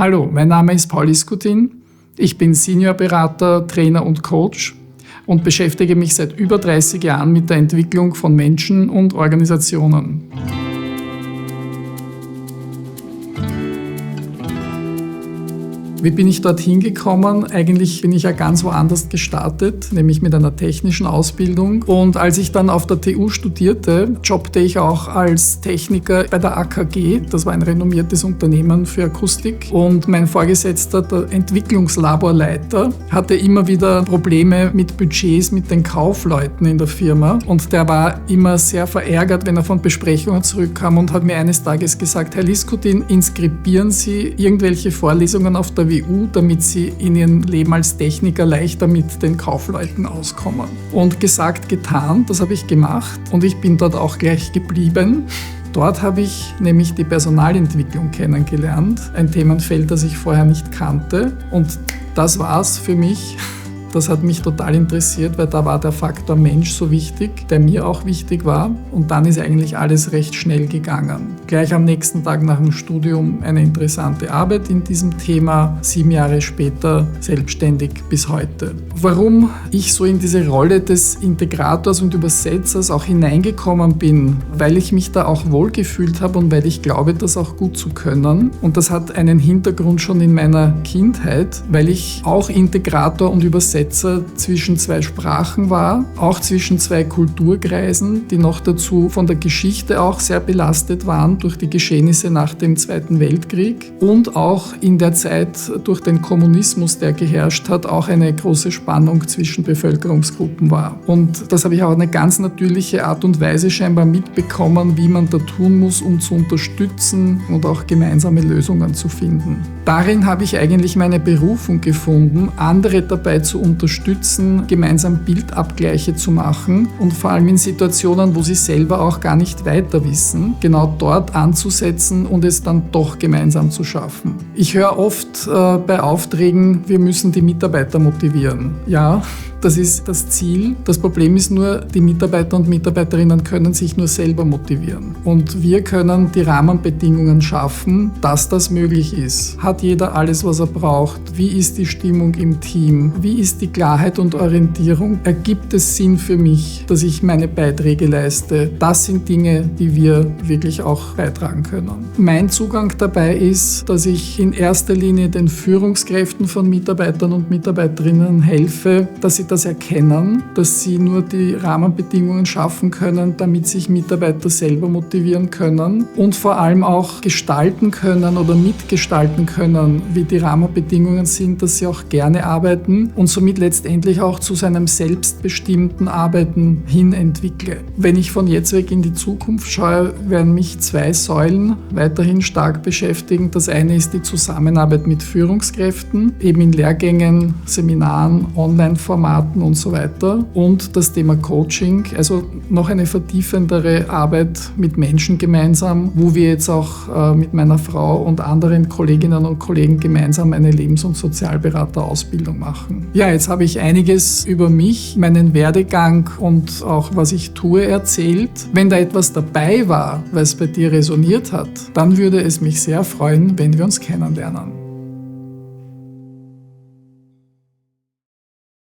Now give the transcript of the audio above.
Hallo, mein Name ist Paul Iskutin. Ich bin Seniorberater, Trainer und Coach und beschäftige mich seit über 30 Jahren mit der Entwicklung von Menschen und Organisationen. Wie bin ich dorthin gekommen? Eigentlich bin ich ja ganz woanders gestartet, nämlich mit einer technischen Ausbildung. Und als ich dann auf der TU studierte, jobbte ich auch als Techniker bei der AKG. Das war ein renommiertes Unternehmen für Akustik. Und mein Vorgesetzter, der Entwicklungslaborleiter, hatte immer wieder Probleme mit Budgets, mit den Kaufleuten in der Firma. Und der war immer sehr verärgert, wenn er von Besprechungen zurückkam und hat mir eines Tages gesagt: Herr Iskutin, inskribieren Sie irgendwelche Vorlesungen auf der WU, damit Sie in Ihrem Leben als Techniker leichter mit den Kaufleuten auskommen. Und gesagt, getan, das habe ich gemacht und ich bin dort auch gleich geblieben. Dort habe ich nämlich die Personalentwicklung kennengelernt, ein Themenfeld, das ich vorher nicht kannte, und das war's für mich. Das hat mich total interessiert, weil da war der Faktor Mensch so wichtig, der mir auch wichtig war, und dann ist eigentlich alles recht schnell gegangen. Gleich am nächsten Tag nach dem Studium eine interessante Arbeit in diesem Thema, 7 Jahre später selbstständig bis heute. Warum ich so in diese Rolle des Integrators und Übersetzers auch hineingekommen bin, weil ich mich da auch wohlgefühlt habe und weil ich glaube, das auch gut zu können. Und das hat einen Hintergrund schon in meiner Kindheit, weil ich auch Integrator und Übersetzer zwischen 2 Sprachen war, auch zwischen 2 Kulturkreisen, die noch dazu von der Geschichte auch sehr belastet waren durch die Geschehnisse nach dem Zweiten Weltkrieg und auch in der Zeit durch den Kommunismus, der geherrscht hat, auch eine große Spannung zwischen Bevölkerungsgruppen war. Und das habe ich auch auf eine ganz natürliche Art und Weise scheinbar mitbekommen, wie man da tun muss, um zu unterstützen und auch gemeinsame Lösungen zu finden. Darin habe ich eigentlich meine Berufung gefunden, andere dabei zu unterstützen, gemeinsam Bildabgleiche zu machen und vor allem in Situationen, wo sie selber auch gar nicht weiter wissen, genau dort anzusetzen und es dann doch gemeinsam zu schaffen. Ich höre oft bei Aufträgen, wir müssen die Mitarbeiter motivieren. Ja, das ist das Ziel. Das Problem ist nur, die Mitarbeiter und Mitarbeiterinnen können sich nur selber motivieren. Und wir können die Rahmenbedingungen schaffen, dass das möglich ist. Hat jeder alles, was er braucht? Wie ist die Stimmung im Team? Wie ist die Klarheit und Orientierung? Ergibt es Sinn für mich, dass ich meine Beiträge leiste? Das sind Dinge, die wir wirklich auch beitragen können. Mein Zugang dabei ist, dass ich in erster Linie den Führungskräften von Mitarbeitern und Mitarbeiterinnen helfe, dass sie das erkennen, dass sie nur die Rahmenbedingungen schaffen können, damit sich Mitarbeiter selber motivieren können und vor allem auch gestalten können oder mitgestalten können, wie die Rahmenbedingungen sind, dass sie auch gerne arbeiten und somit letztendlich auch zu seinem selbstbestimmten Arbeiten hin entwickle. Wenn ich von jetzt weg in die Zukunft schaue, werden mich 2 Säulen weiterhin stark beschäftigen. Das eine ist die Zusammenarbeit mit Führungskräften, eben in Lehrgängen, Seminaren, Online-Formaten und so weiter, und das Thema Coaching, also noch eine vertiefendere Arbeit mit Menschen gemeinsam, wo wir jetzt auch mit meiner Frau und anderen Kolleginnen und Kollegen gemeinsam eine Lebens- und Sozialberaterausbildung machen. Ja, jetzt habe ich einiges über mich, meinen Werdegang und auch was ich tue erzählt. Wenn da etwas dabei war, was bei dir resoniert hat, dann würde es mich sehr freuen, wenn wir uns kennenlernen.